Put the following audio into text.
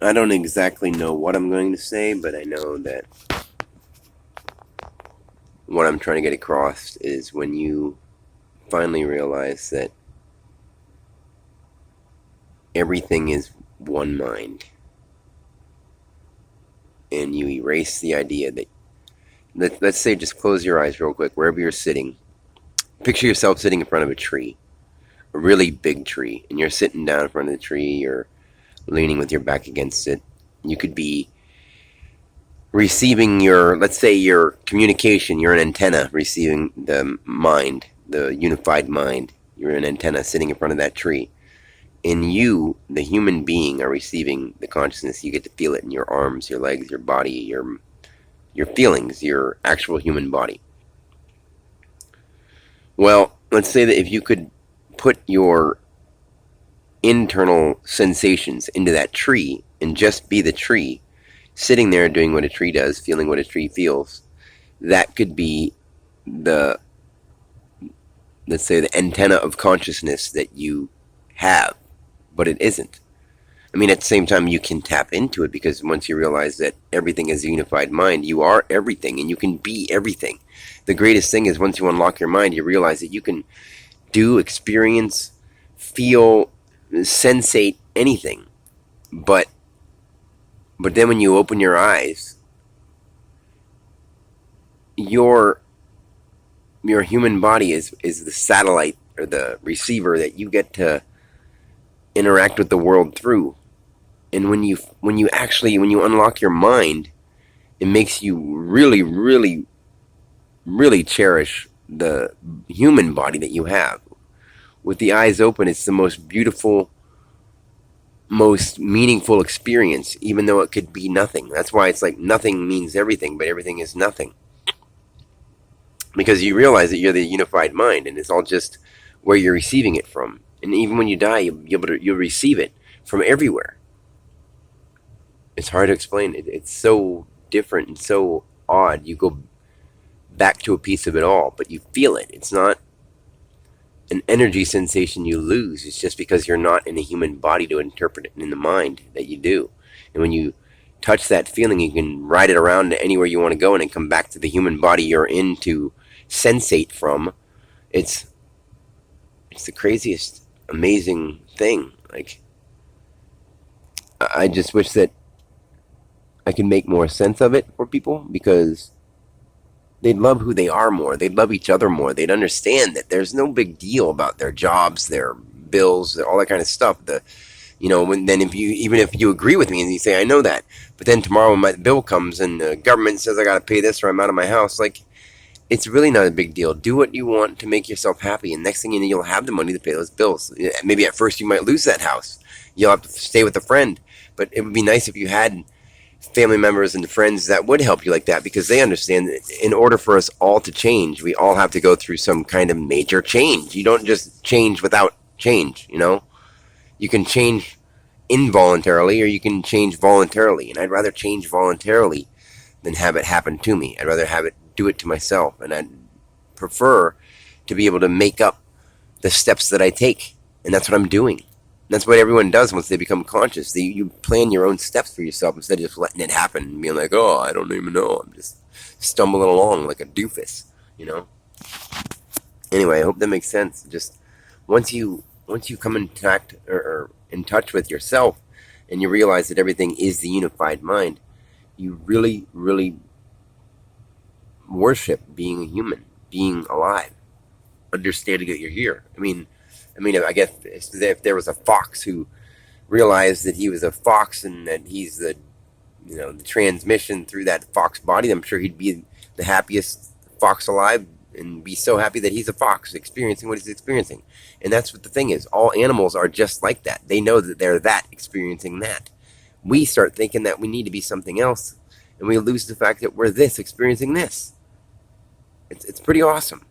I don't exactly know what I'm going to say, but I know that what I'm trying to get across is when you finally realize that everything is one mind, and you erase the idea that, let's say, just close your eyes real quick, wherever you're sitting. Picture yourself sitting in front of a tree, a really big tree, and you're sitting down in front of the tree, or leaning with your back against it. You could be receiving your, let's say, your communication. You're an antenna receiving the mind, the unified mind. You're an antenna sitting in front of that tree. And you, the human being, are receiving the consciousness. You get to feel it in your arms, your legs, your body, your feelings, your actual human body. Well, let's say that if you could put your internal sensations into that tree and just be the tree, sitting there doing what a tree does, feeling what a tree feels, that could be the, let's say, the antenna of consciousness that you have, but it isn't. I mean, at the same time, you can tap into it, because once you realize that everything is a unified mind, you are everything and you can be everything. The greatest thing is once you unlock your mind, you realize that you can do, experience, feel, sensate anything. But then when you open your eyes, your human body is the satellite or the receiver that you get to interact with the world through. And when you unlock your mind, it makes you really, really, really cherish the human body that you have. With the eyes open, it's the most beautiful, most meaningful experience, even though it could be nothing. That's why it's like nothing means everything, but everything is nothing. Because you realize that you're the unified mind, and it's all just where you're receiving it from. And even when you die, you'll receive it from everywhere. It's hard to explain. It's so different and so odd. You go back to a piece of it all, but you feel it. It's not an energy sensation you lose. It's just because you're not in a human body to interpret it in the mind that you do. And when you touch that feeling, you can ride it around to anywhere you want to go and then come back to the human body you're in to sensate from. It's the craziest, amazing thing. Like, I just wish that I could make more sense of it for people, because they'd love who they are more. They'd love each other more. They'd understand that there's no big deal about their jobs, their bills, all that kind of stuff. Then even if you agree with me and you say, I know that, but then tomorrow when my bill comes and the government says I got to pay this or I'm out of my house, like, it's really not a big deal. Do what you want to make yourself happy, and next thing you know, you'll have the money to pay those bills. Maybe at first you might lose that house. You'll have to stay with a friend, but it would be nice if you had family members and friends that would help you like that, because they understand that in order for us all to change, we all have to go through some kind of major change. You don't just change without change, You can change involuntarily, or you can change voluntarily, and I'd rather change voluntarily than have it happen to me. I'd rather do it to myself, and I'd prefer to be able to make up the steps that I take, and that's what I'm doing. That's what everyone does once they become conscious. You plan your own steps for yourself instead of just letting it happen and being like, oh, I don't even know. I'm just stumbling along like a doofus. Anyway, I hope that makes sense. Just once you come in contact or in touch with yourself, and you realize that everything is the unified mind, you really, really worship being a human, being alive, understanding that you're here. I guess if there was a fox who realized that he was a fox and that he's the transmission through that fox body, I'm sure he'd be the happiest fox alive and be so happy that he's a fox experiencing what he's experiencing. And that's what the thing is. All animals are just like that. They know that they're that experiencing that. We start thinking that we need to be something else, and we lose the fact that we're this experiencing this. It's pretty awesome.